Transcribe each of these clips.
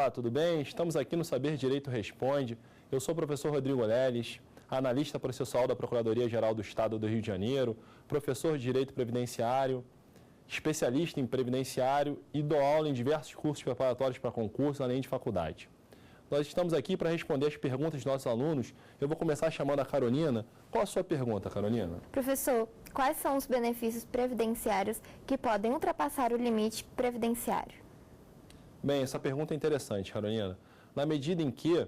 Olá, tudo bem? Estamos aqui no Saber Direito Responde. Eu sou o professor Rodrigo Leles, analista processual da Procuradoria-Geral do Estado do Rio de Janeiro, professor de Direito Previdenciário, especialista em previdenciário e dou aula em diversos cursos preparatórios para concurso, além de faculdade. Nós estamos aqui para responder as perguntas dos nossos alunos. Eu vou começar chamando a Carolina. Qual a sua pergunta, Carolina? Professor, quais são os benefícios previdenciários que podem ultrapassar o limite previdenciário? Bem, essa pergunta é interessante, Carolina. Na medida em que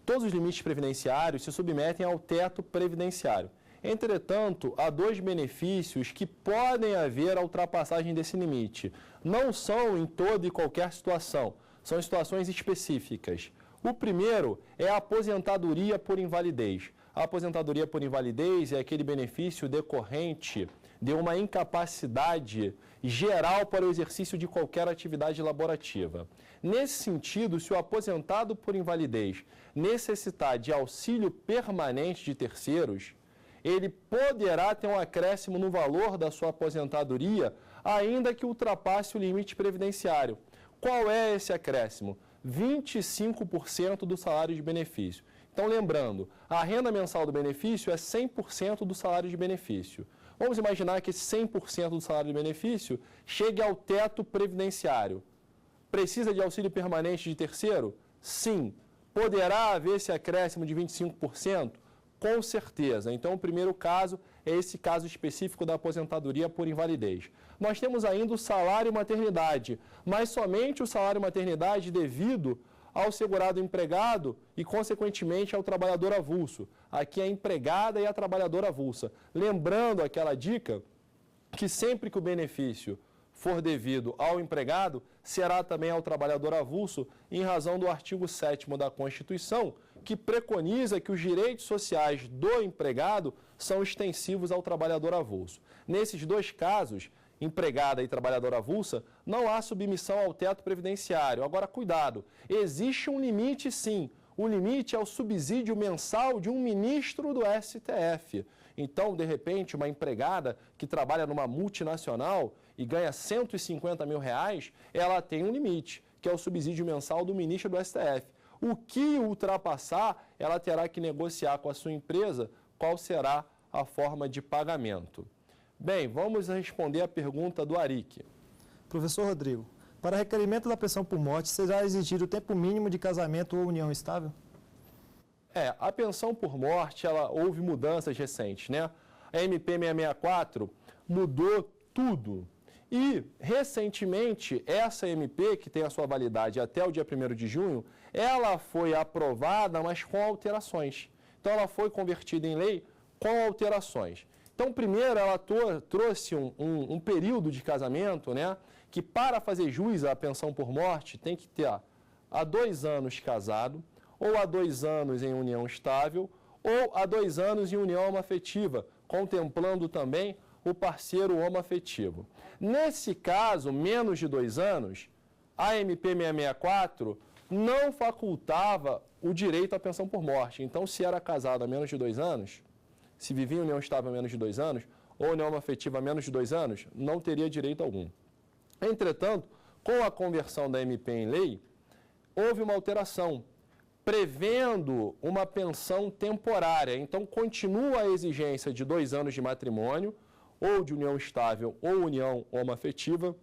todos os limites previdenciários se submetem ao teto previdenciário. Entretanto, há dois benefícios que podem haver a ultrapassagem desse limite. Não são em toda e qualquer situação, são em situações específicas. O primeiro é a aposentadoria por invalidez. A aposentadoria por invalidez é aquele benefício decorrente de uma incapacidade geral para o exercício de qualquer atividade laborativa. Nesse sentido, se o aposentado por invalidez necessitar de auxílio permanente de terceiros, ele poderá ter um acréscimo no valor da sua aposentadoria, ainda que ultrapasse o limite previdenciário. Qual é esse acréscimo? 25% do salário de benefício. Então, lembrando, a renda mensal do benefício é 100% do salário de benefício. Vamos imaginar que esse 100% do salário de benefício chegue ao teto previdenciário. Precisa de auxílio permanente de terceiro? Sim. Poderá haver esse acréscimo de 25%? Com certeza. Então, o primeiro caso é esse caso específico da aposentadoria por invalidez. Nós temos ainda o salário maternidade, mas somente o salário maternidade devido ao segurado empregado e, consequentemente, ao trabalhador avulso. Aqui é a empregada e a trabalhadora avulsa. Lembrando aquela dica que sempre que o benefício for devido ao empregado, será também ao trabalhador avulso, em razão do artigo 7º da Constituição, que preconiza que os direitos sociais do empregado são extensivos ao trabalhador avulso. Nesses dois casos, empregada e trabalhadora avulsa, não há submissão ao teto previdenciário. Agora, cuidado, existe um limite sim. O limite é o subsídio mensal de um ministro do STF. Então, de repente, uma empregada que trabalha numa multinacional e ganha 150 mil reais, ela tem um limite, que é o subsídio mensal do ministro do STF. O que ultrapassar, ela terá que negociar com a sua empresa qual será a forma de pagamento. Bem, vamos responder a pergunta do Arik. Professor Rodrigo, para requerimento da pensão por morte, será exigido o tempo mínimo de casamento ou união estável? A pensão por morte, houve mudanças recentes, né? A MP 664 mudou tudo. E, recentemente, essa MP, que tem a sua validade até o dia 1º de junho, ela foi aprovada, mas com alterações. Então, ela foi convertida em lei com alterações. Então, primeiro, ela trouxe um período de casamento, né, que para fazer jus à pensão por morte tem que ter há 2 anos casado, ou há 2 anos em união estável, ou há 2 anos em união homoafetiva, contemplando também o parceiro homoafetivo. Nesse caso, menos de 2 anos, a MP 664 não facultava o direito à pensão por morte. Então, se era casado há menos de 2 anos, se vivia em união estável há menos de 2 anos, ou união homoafetiva há menos de 2 anos, não teria direito algum. Entretanto, com a conversão da MP em lei, houve uma alteração, prevendo uma pensão temporária. Então, continua a exigência de 2 anos de matrimônio, ou de união estável, ou união homoafetiva,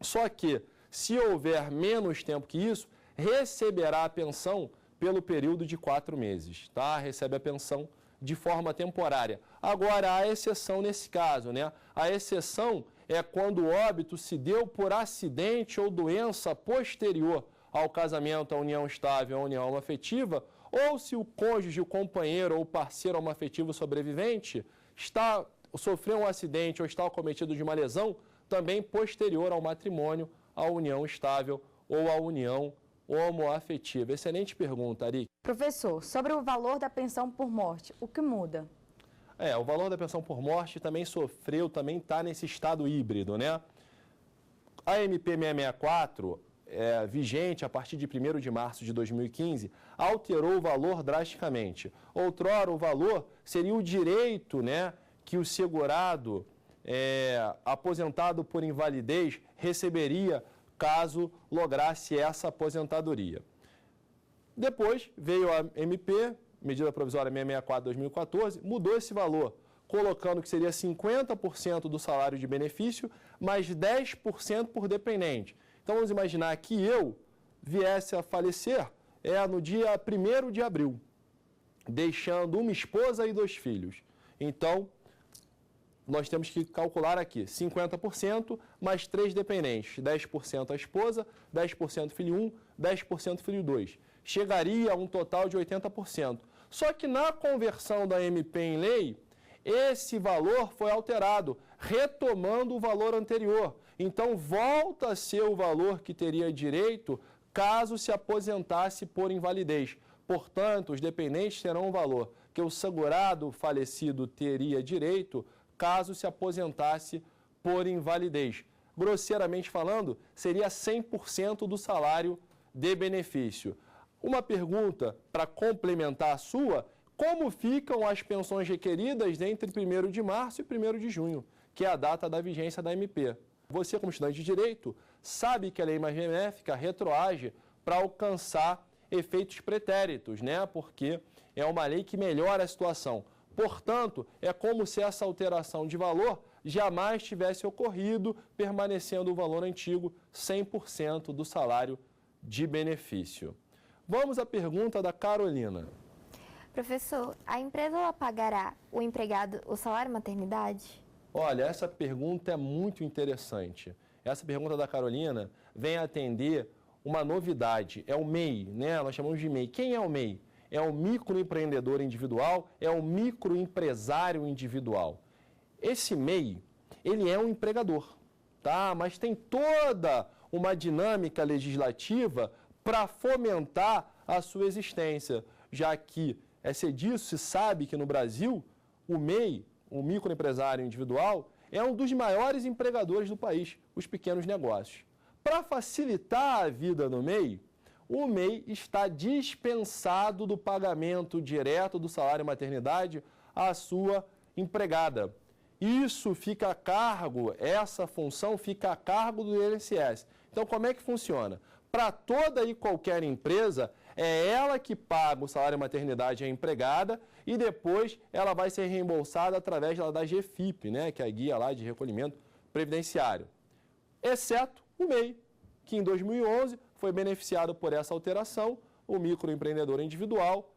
só que, se houver menos tempo que isso, receberá a pensão pelo período de 4 meses, tá? Recebe a pensão de forma temporária. Agora, há exceção nesse caso, né? A exceção é quando o óbito se deu por acidente ou doença posterior ao casamento, à união estável, à união homoafetiva, ou se o cônjuge, o companheiro ou o parceiro homoafetivo sobrevivente sofreu um acidente ou está acometido de uma lesão, também posterior ao matrimônio, à união estável ou à união homoafetiva. Excelente pergunta, Arik. Professor, sobre o valor da pensão por morte, o que muda? O valor da pensão por morte também está nesse estado híbrido, né? A MP 664, vigente a partir de 1º de março de 2015, alterou o valor drasticamente. Outrora, o valor seria o direito, né, que o segurado aposentado por invalidez receberia caso lograsse essa aposentadoria. Depois veio a MP, medida provisória 664/2014, mudou esse valor, colocando que seria 50% do salário de benefício, mais 10% por dependente. Então, vamos imaginar que eu viesse a falecer no dia 1º de abril, deixando uma esposa e 2 filhos. Então, nós temos que calcular aqui 50% mais 3 dependentes, 10% a esposa, 10% filho 1, 10% filho 2. Chegaria a um total de 80%. Só que na conversão da MP em lei, esse valor foi alterado, retomando o valor anterior. Então, volta a ser o valor que teria direito caso se aposentasse por invalidez. Portanto, os dependentes terão um valor que o segurado falecido teria direito caso se aposentasse por invalidez. Grosseiramente falando, seria 100% do salário de benefício. Uma pergunta para complementar a sua: como ficam as pensões requeridas entre 1º de março e 1º de junho, que é a data da vigência da MP? Você, como estudante de Direito, sabe que a lei mais benéfica retroage para alcançar efeitos pretéritos, né? Porque é uma lei que melhora a situação. Portanto, é como se essa alteração de valor jamais tivesse ocorrido, permanecendo o valor antigo, 100% do salário de benefício. Vamos à pergunta da Carolina. Professor, a empresa ela pagará o empregado o salário maternidade? Olha, essa pergunta é muito interessante. Essa pergunta da Carolina vem atender uma novidade, é o MEI, né? Nós chamamos de MEI. Quem é o MEI? É o microempreendedor individual, é o microempresário individual. Esse MEI, ele é um empregador, tá? Mas tem toda uma dinâmica legislativa para fomentar a sua existência, já que disso se sabe que no Brasil o MEI, o microempresário individual, é um dos maiores empregadores do país, os pequenos negócios. Para facilitar a vida no MEI, o MEI está dispensado do pagamento direto do salário maternidade à sua empregada. Isso fica a cargo, essa função fica a cargo do INSS. Então, como é que funciona? Para toda e qualquer empresa, é ela que paga o salário maternidade à empregada e depois ela vai ser reembolsada através da GFIP, né, que é a guia lá de recolhimento previdenciário. Exceto o MEI, que em 2011 foi beneficiado por essa alteração, o microempreendedor individual,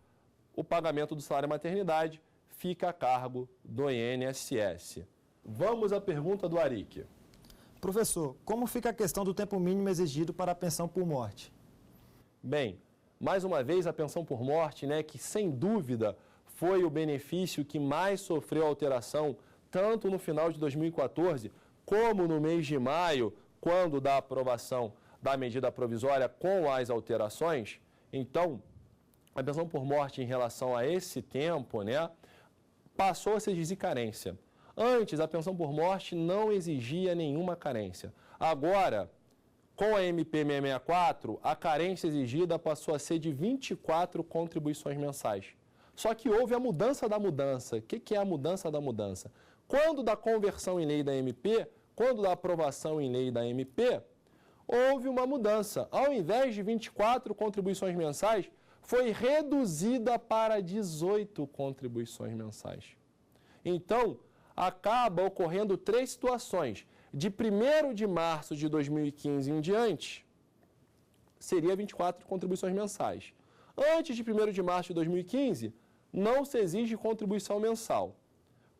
o pagamento do salário maternidade fica a cargo do INSS. Vamos à pergunta do Arique. Professor, como fica a questão do tempo mínimo exigido para a pensão por morte? Bem, mais uma vez a pensão por morte, né, que sem dúvida foi o benefício que mais sofreu alteração, tanto no final de 2014, como no mês de maio, quando da aprovação da medida provisória com as alterações. Então, a pensão por morte em relação a esse tempo, né, passou a se exigir carência. Antes, a pensão por morte não exigia nenhuma carência. Agora, com a MP 664, a carência exigida passou a ser de 24 contribuições mensais. Só que houve a mudança da mudança. O que é a mudança da mudança? Quando da conversão em lei da MP, quando da aprovação em lei da MP, houve uma mudança. Ao invés de 24 contribuições mensais, foi reduzida para 18 contribuições mensais. Então, acaba ocorrendo 3 situações. De 1º de março de 2015 em diante, seria 24 contribuições mensais. Antes de 1º de março de 2015, não se exige contribuição mensal.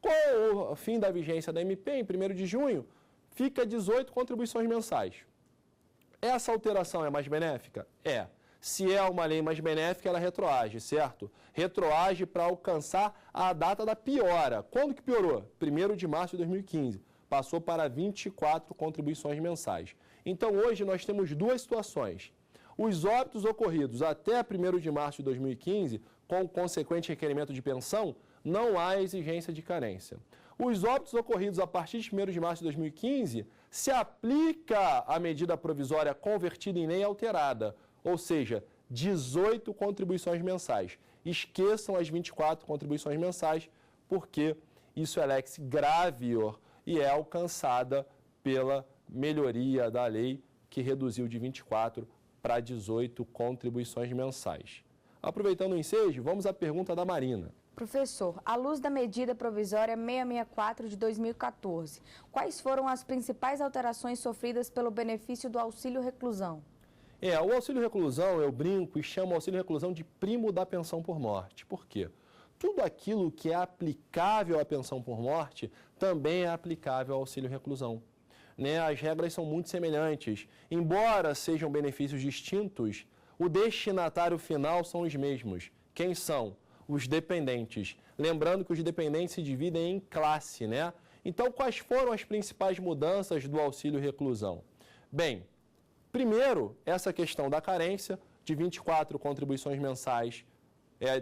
Com o fim da vigência da MP, em 1º de junho, fica 18 contribuições mensais. Essa alteração é mais benéfica? É. Se é uma lei mais benéfica, ela retroage, certo? Retroage para alcançar a data da piora. Quando que piorou? 1º de março de 2015. Passou para 24 contribuições mensais. Então, hoje, nós temos 2 situações. Os óbitos ocorridos até 1º de março de 2015, com o consequente requerimento de pensão, não há exigência de carência. Os óbitos ocorridos a partir de 1º de março de 2015, se aplica a medida provisória convertida em lei alterada, ou seja, 18 contribuições mensais. Esqueçam as 24 contribuições mensais, porque isso é lex gravior e é alcançada pela melhoria da lei que reduziu de 24 para 18 contribuições mensais. Aproveitando o ensejo, vamos à pergunta da Marina. Professor, à luz da medida provisória 664 de 2014, quais foram as principais alterações sofridas pelo benefício do auxílio reclusão? O auxílio reclusão, eu brinco e chamo o auxílio reclusão de primo da pensão por morte. Por quê? Tudo aquilo que é aplicável à pensão por morte também é aplicável ao auxílio reclusão. As regras são muito semelhantes. Embora sejam benefícios distintos, o destinatário final são os mesmos. Quem são? Os dependentes. Lembrando que os dependentes se dividem em classe, Então, quais foram as principais mudanças do auxílio reclusão? Bem, primeiro, essa questão da carência, de 24 contribuições mensais,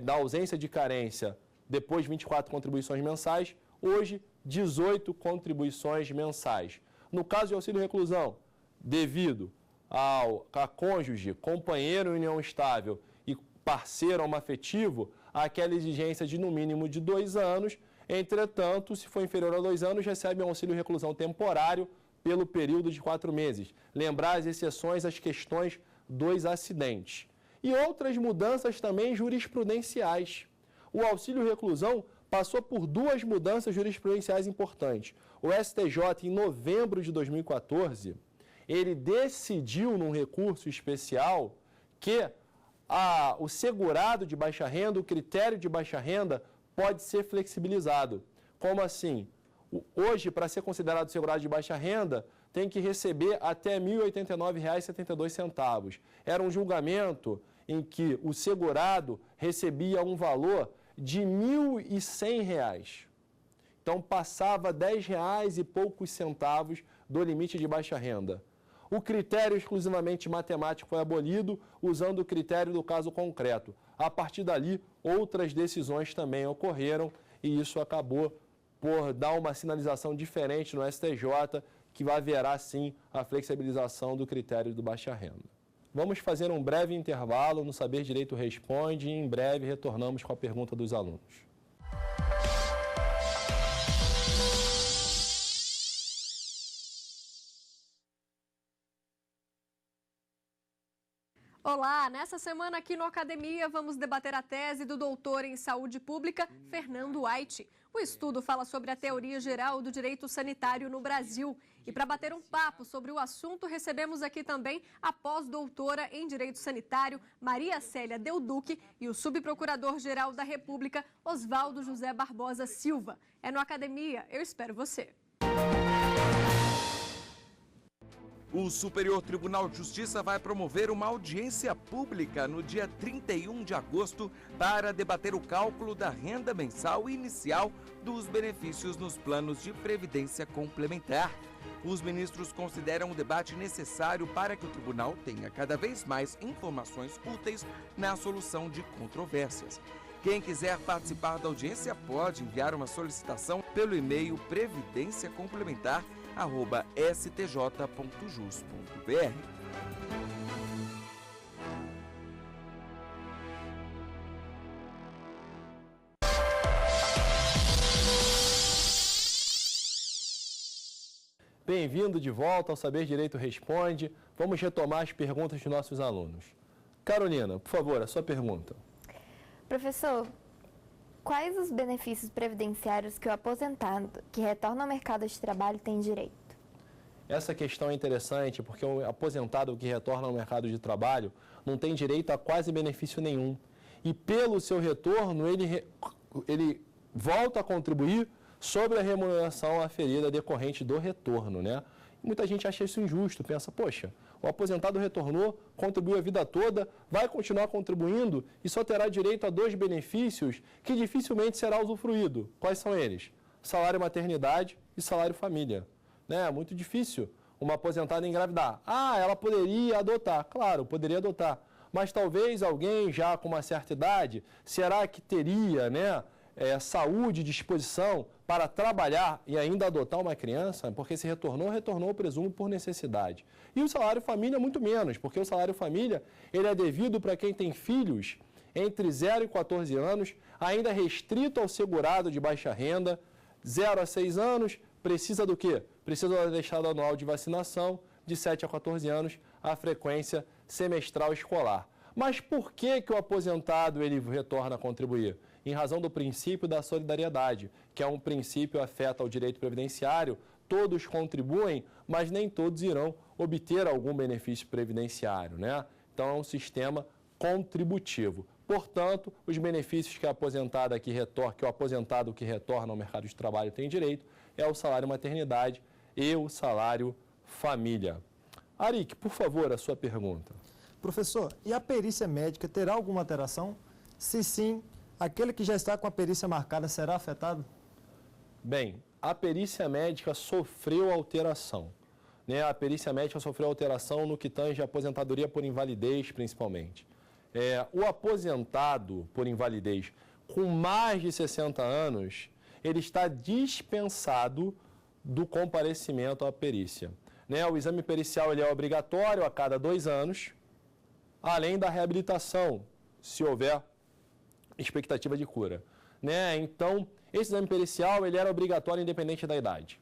da ausência de carência, depois 24 contribuições mensais, hoje 18 contribuições mensais. No caso de auxílio reclusão, devido a cônjuge, companheiro em união estável e parceiro homoafetivo, aquela exigência de no mínimo de 2 anos, entretanto, se for inferior a 2 anos, recebe um auxílio reclusão temporário pelo período de 4 meses. Lembrar as exceções às questões dos acidentes. E outras mudanças também jurisprudenciais. O auxílio reclusão passou por 2 mudanças jurisprudenciais importantes. O STJ, em novembro de 2014, ele decidiu num recurso especial que o segurado de baixa renda, o critério de baixa renda, pode ser flexibilizado. Como assim? Hoje, para ser considerado segurado de baixa renda, tem que receber até R$ 1.089,72. Era um julgamento em que o segurado recebia um valor de R$ 1.100. Então, passava R$ 10 e poucos centavos do limite de baixa renda. O critério exclusivamente matemático foi abolido, usando o critério do caso concreto. A partir dali, outras decisões também ocorreram e isso acabou por dar uma sinalização diferente no STJ, que haverá sim a flexibilização do critério do baixa renda. Vamos fazer um breve intervalo no Saber Direito Responde e em breve retornamos com a pergunta dos alunos. Olá, nessa semana aqui no Academia vamos debater a tese do doutor em saúde pública, Fernando Aite. O estudo fala sobre a teoria geral do direito sanitário no Brasil. E para bater um papo sobre o assunto, recebemos aqui também a pós-doutora em direito sanitário, Maria Célia Deuduque, e o subprocurador-geral da República, Oswaldo José Barbosa Silva. É no Academia, eu espero você. O Superior Tribunal de Justiça vai promover uma audiência pública no dia 31 de agosto para debater o cálculo da renda mensal inicial dos benefícios nos planos de previdência complementar. Os ministros consideram o debate necessário para que o tribunal tenha cada vez mais informações úteis na solução de controvérsias. Quem quiser participar da audiência pode enviar uma solicitação pelo e-mail previdenciacomplementar@stj.jus.br. Bem-vindo de volta ao Saber Direito Responde. Vamos retomar as perguntas de nossos alunos. Carolina, por favor, a sua pergunta. Professor, quais os benefícios previdenciários que o aposentado que retorna ao mercado de trabalho tem direito? Essa questão é interessante porque o aposentado que retorna ao mercado de trabalho não tem direito a quase benefício nenhum. E pelo seu retorno, ele volta a contribuir sobre a remuneração aferida decorrente do retorno, Muita gente acha isso injusto, pensa, poxa, o aposentado retornou, contribuiu a vida toda, vai continuar contribuindo e só terá direito a 2 benefícios que dificilmente será usufruído. Quais são eles? Salário maternidade e salário família. É muito difícil uma aposentada engravidar. Ela poderia adotar. Claro, poderia adotar. Mas talvez alguém já com uma certa idade, será que teria, saúde e disposição para trabalhar e ainda adotar uma criança? Porque se retornou, eu presumo, por necessidade. E o salário família muito menos, porque o salário família ele é devido para quem tem filhos entre 0 e 14 anos, ainda restrito ao segurado de baixa renda, 0 a 6 anos, precisa do quê? Precisa do atestado anual de vacinação, de 7 a 14 anos, a frequência semestral escolar. Mas por que o aposentado ele retorna a contribuir? Em razão do princípio da solidariedade, que é um princípio afeta ao direito previdenciário. Todos contribuem, mas nem todos irão obter algum benefício previdenciário, né? Então, é um sistema contributivo. Portanto, os benefícios que o aposentado que retorna ao mercado de trabalho tem direito é o salário maternidade e o salário família. Arik, por favor, a sua pergunta. Professor, e a perícia médica terá alguma alteração? Se sim, aquele que já está com a perícia marcada será afetado? Bem, a perícia médica sofreu alteração. Né? A perícia médica sofreu alteração no que tange a aposentadoria por invalidez, principalmente. O aposentado por invalidez com mais de 60 anos, ele está dispensado do comparecimento à perícia. Né? O exame pericial ele é obrigatório a cada 2 anos, além da reabilitação, se houver expectativa de cura. Né? Então, esse exame pericial ele era obrigatório independente da idade.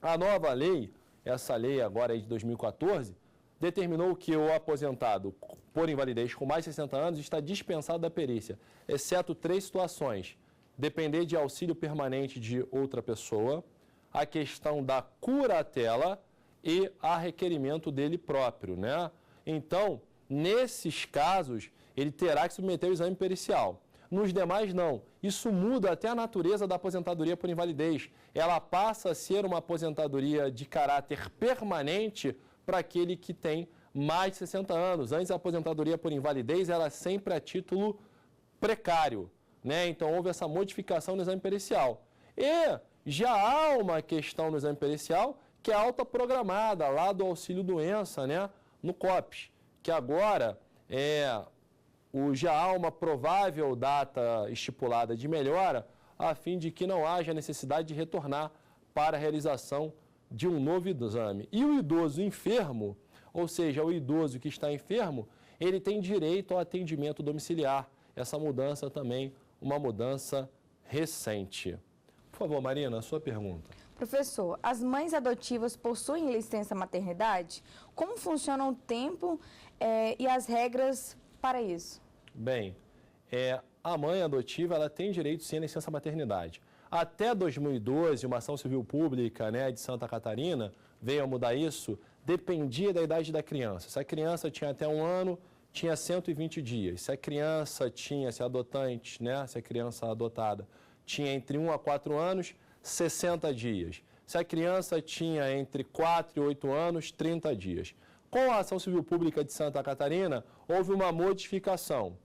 A nova lei, essa lei agora é de 2014, determinou que o aposentado por invalidez com mais de 60 anos está dispensado da perícia, exceto 3 situações: depender de auxílio permanente de outra pessoa, a questão da curatela e a requerimento dele próprio, né? Então, nesses casos, ele terá que submeter o exame pericial. Nos demais, não. Isso muda até a natureza da aposentadoria por invalidez. Ela passa a ser uma aposentadoria de caráter permanente para aquele que tem mais de 60 anos. Antes, a aposentadoria por invalidez era sempre a título precário, né? Então, houve essa modificação no exame pericial. E já há uma questão no exame pericial que é alta programada, lá do auxílio-doença, né? No COPS, que agora já há uma provável data estipulada de melhora, a fim de que não haja necessidade de retornar para a realização de um novo exame. E o idoso enfermo, ou seja, o idoso que está enfermo, ele tem direito ao atendimento domiciliar. Essa mudança também, uma mudança recente. Por favor, Marina, a sua pergunta. Professor, as mães adotivas possuem licença maternidade? Como funciona o tempo e as regras para isso? Bem, a mãe adotiva ela tem direito sim à licença maternidade. Até 2012, uma ação civil pública, né, de Santa Catarina veio a mudar isso, dependia da idade da criança. Se a criança tinha até 1 ano, tinha 120 dias. Se a criança se a adotante, né, se a criança adotada tinha entre 1 a 4 anos, 60 dias. Se a criança tinha entre 4 e 8 anos, 30 dias. Com a ação civil pública de Santa Catarina, houve uma modificação.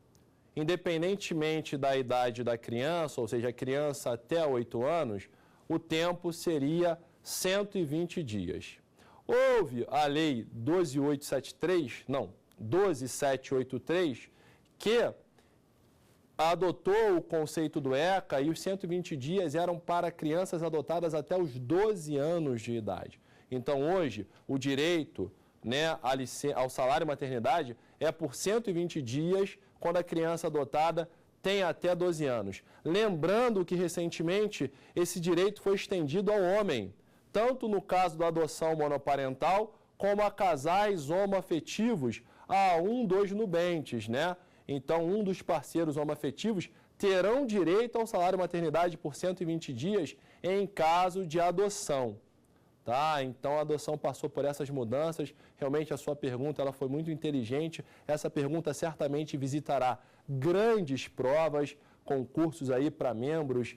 Independentemente da idade da criança, ou seja, a criança até 8 anos, o tempo seria 120 dias. Houve a lei 12783, que adotou o conceito do ECA e os 120 dias eram para crianças adotadas até os 12 anos de idade. Então, hoje, o direito, né, ao salário maternidade é por 120 dias quando a criança adotada tem até 12 anos. Lembrando que, recentemente, esse direito foi estendido ao homem, tanto no caso da adoção monoparental, como a casais homoafetivos, a 2 nubentes, né? Então, um dos parceiros homoafetivos terão direito ao salário maternidade por 120 dias em caso de adoção. Tá? Então, a adoção passou por essas mudanças. Realmente, a sua pergunta ela foi muito inteligente. Essa pergunta certamente visitará grandes provas, concursos aí para membros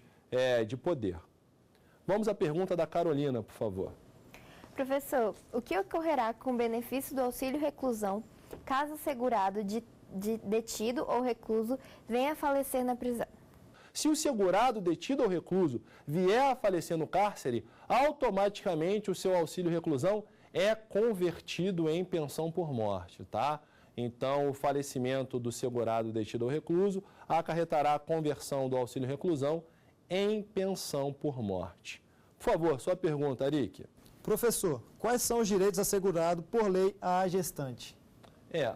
de poder. Vamos à pergunta da Carolina, por favor. Professor, o que ocorrerá com o benefício do auxílio reclusão caso o segurado de detido ou recluso venha a falecer na prisão? Se o segurado, detido ou recluso, vier a falecer no cárcere, automaticamente o seu auxílio reclusão é convertido em pensão por morte, tá? Então, o falecimento do segurado, detido ou recluso acarretará a conversão do auxílio reclusão em pensão por morte. Por favor, sua pergunta, Arik. Professor, quais são os direitos assegurados por lei à gestante?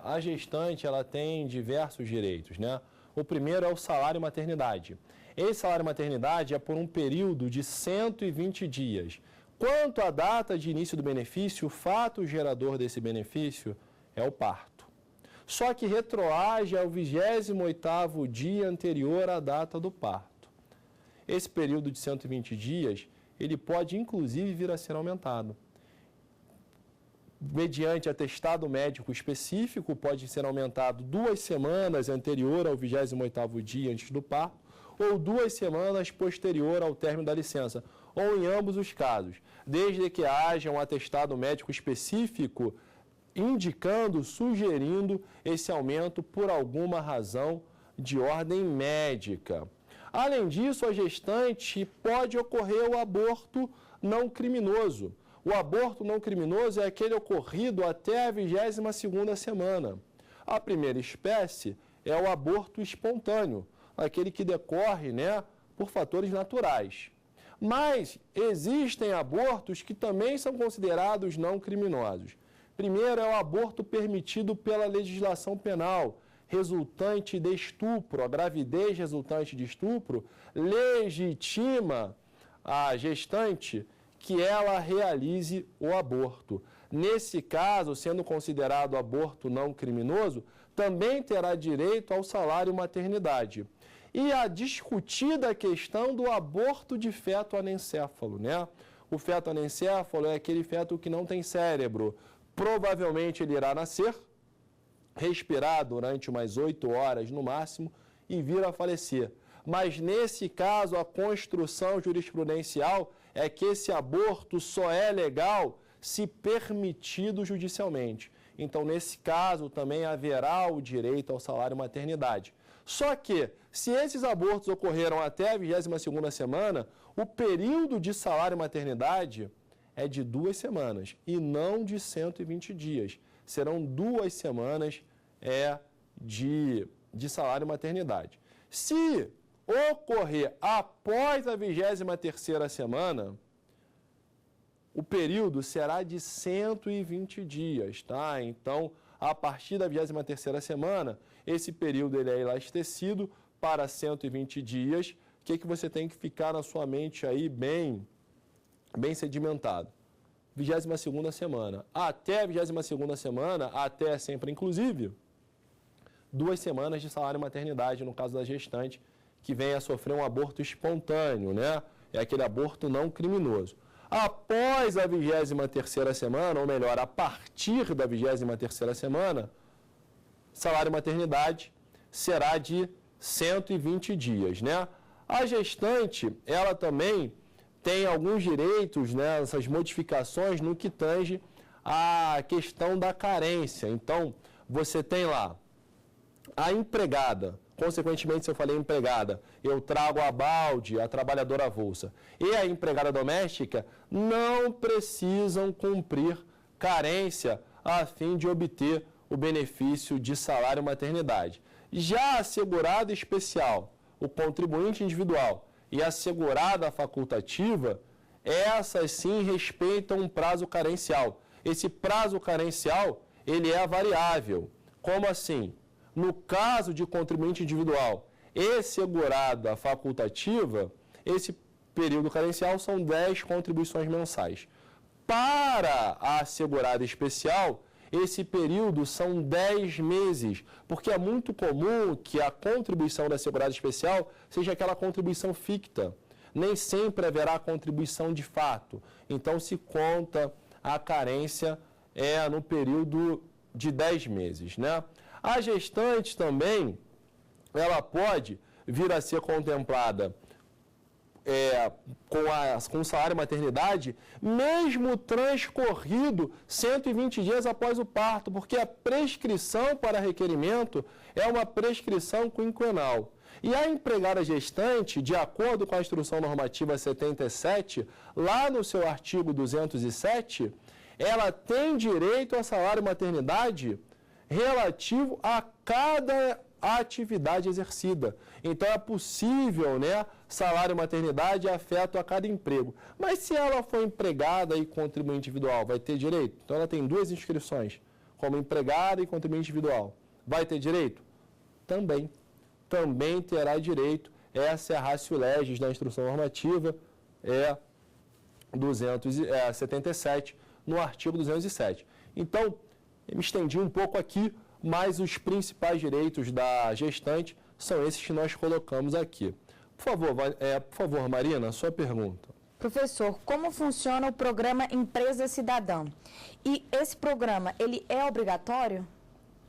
A gestante ela tem diversos direitos, né? O primeiro é o salário maternidade. Esse salário maternidade é por um período de 120 dias. Quanto à data de início do benefício, o fato gerador desse benefício é o parto. Só que retroage ao 28º dia anterior à data do parto. Esse período de 120 dias, ele pode inclusive vir a ser aumentado. Mediante atestado médico específico, pode ser aumentado 2 semanas anterior ao 28º dia antes do parto, ou 2 semanas posterior ao término da licença, ou em ambos os casos, desde que haja um atestado médico específico indicando, sugerindo esse aumento por alguma razão de ordem médica. Além disso, a gestante pode ocorrer o aborto não criminoso. O aborto não criminoso é aquele ocorrido até a 22ª semana. A primeira espécie é o aborto espontâneo, aquele que decorre, por fatores naturais. Mas existem abortos que também são considerados não criminosos. Primeiro é o aborto permitido pela legislação penal, resultante de estupro. A gravidez resultante de estupro legitima a gestante que ela realize o aborto. Nesse caso, sendo considerado aborto não criminoso, também terá direito ao salário maternidade. E a discutida questão do aborto de feto anencéfalo, O feto anencéfalo é aquele feto que não tem cérebro. Provavelmente ele irá nascer, respirar durante umas 8 horas no máximo e vir a falecer. Mas nesse caso, a construção jurisprudencial é que esse aborto só é legal se permitido judicialmente. Então, nesse caso, também haverá o direito ao salário maternidade. Só que, se esses abortos ocorreram até a 22ª semana, o período de salário maternidade é de 2 semanas e não de 120 dias. Serão 2 semanas de salário maternidade. Se ocorrer após a 23ª semana, o período será de 120 dias, tá? Então, a partir da 23ª semana, esse período ele é elastecido para 120 dias. O que você tem que ficar na sua mente aí bem sedimentado? 22ª semana. Até a 22ª semana, até sempre inclusive, 2 semanas de salário maternidade, no caso da gestante, que venha a sofrer um aborto espontâneo, É aquele aborto não criminoso. Após a 23ª semana, ou melhor, a partir da 23ª semana, salário maternidade será de 120 dias, A gestante, ela também tem alguns direitos, essas modificações no que tange a questão da carência. Então, você tem lá a empregada, consequentemente, se eu falei empregada, eu trago a balde, a trabalhadora avulsa, e a empregada doméstica não precisam cumprir carência a fim de obter o benefício de salário maternidade. Já a segurada especial, o contribuinte individual e a segurada facultativa, essas sim respeitam um prazo carencial. Esse prazo carencial, ele é variável. Como assim? No caso de contribuinte individual e segurada facultativa, esse período carencial são 10 contribuições mensais. Para a segurada especial, esse período são 10 meses, porque é muito comum que a contribuição da segurada especial seja aquela contribuição ficta. Nem sempre haverá contribuição de fato. Então, se conta a carência no período de 10 meses, A gestante também, ela pode vir a ser contemplada com salário maternidade, mesmo transcorrido 120 dias após o parto, porque a prescrição para requerimento é uma prescrição quinquenal. E a empregada gestante, de acordo com a Instrução Normativa 77, lá no seu artigo 207, ela tem direito a salário maternidade relativo a cada atividade exercida. Então, é possível, salário maternidade afeto a cada emprego. Mas se ela for empregada e contribuinte individual, vai ter direito? Então, ela tem 2 inscrições, como empregada e contribuinte individual. Vai ter direito? Também. Também terá direito. Essa é a ratio legis da instrução normativa, 277, no artigo 207. Então, eu me estendi um pouco aqui, mas os principais direitos da gestante são esses que nós colocamos aqui. Por favor, Marina, sua pergunta. Professor, como funciona o programa Empresa Cidadã? E esse programa, ele é obrigatório?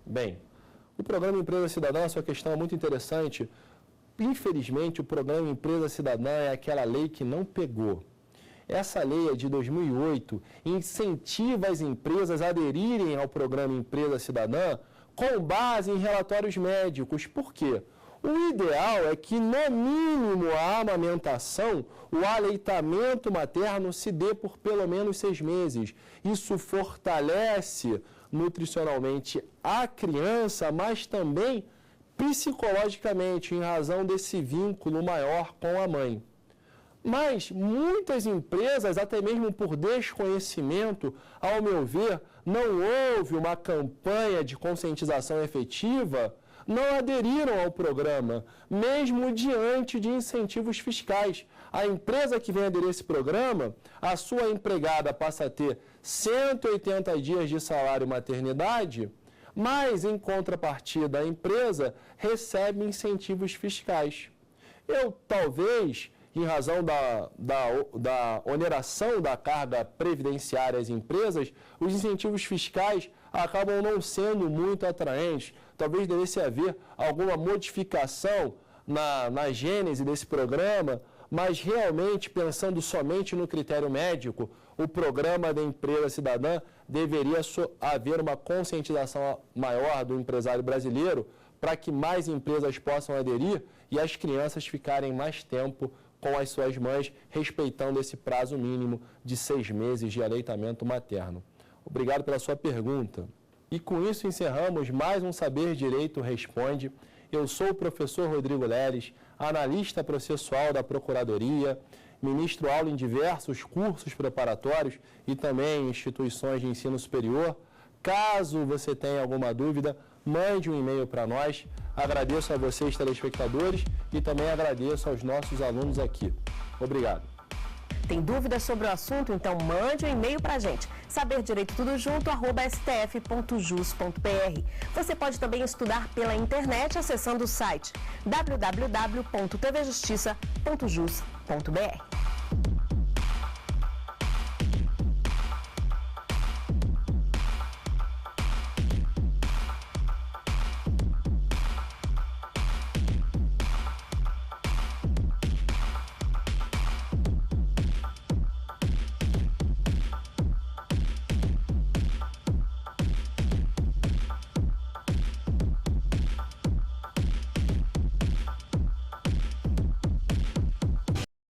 Bem, o programa Empresa Cidadã, a sua questão é muito interessante. Infelizmente, o programa Empresa Cidadã é aquela lei que não pegou. Essa lei é de 2008 e incentiva as empresas a aderirem ao programa Empresa Cidadã com base em relatórios médicos. Por quê? O ideal é que, no mínimo, a amamentação, o aleitamento materno se dê por pelo menos 6 meses. Isso fortalece nutricionalmente a criança, mas também psicologicamente, em razão desse vínculo maior com a mãe. Mas muitas empresas, até mesmo por desconhecimento, ao meu ver, não houve uma campanha de conscientização efetiva, não aderiram ao programa, mesmo diante de incentivos fiscais. A empresa que vem aderir a esse programa, a sua empregada passa a ter 180 dias de salário maternidade, mas, em contrapartida, a empresa recebe incentivos fiscais. Eu, talvez, em razão da oneração da carga previdenciária às empresas, os incentivos fiscais acabam não sendo muito atraentes. Talvez devesse haver alguma modificação na gênese desse programa, mas realmente, pensando somente no critério médico, o programa da Empresa Cidadã deveria haver uma conscientização maior do empresário brasileiro para que mais empresas possam aderir e as crianças ficarem mais tempo com as suas mães, respeitando esse prazo mínimo de 6 meses de aleitamento materno. Obrigado pela sua pergunta. E com isso encerramos mais um Saber Direito Responde. Eu sou o professor Rodrigo Leles, analista processual da Procuradoria, ministro aula em diversos cursos preparatórios e também em instituições de ensino superior. Caso você tenha alguma dúvida, mande um e-mail para nós. Agradeço a vocês, telespectadores, e também agradeço aos nossos alunos aqui. Obrigado. Tem dúvidas sobre o assunto? Então mande um e-mail para a gente, saberdireitotudojunto@stf.jus.br. Você pode também estudar pela internet acessando o site www.tvjustiça.jus.br.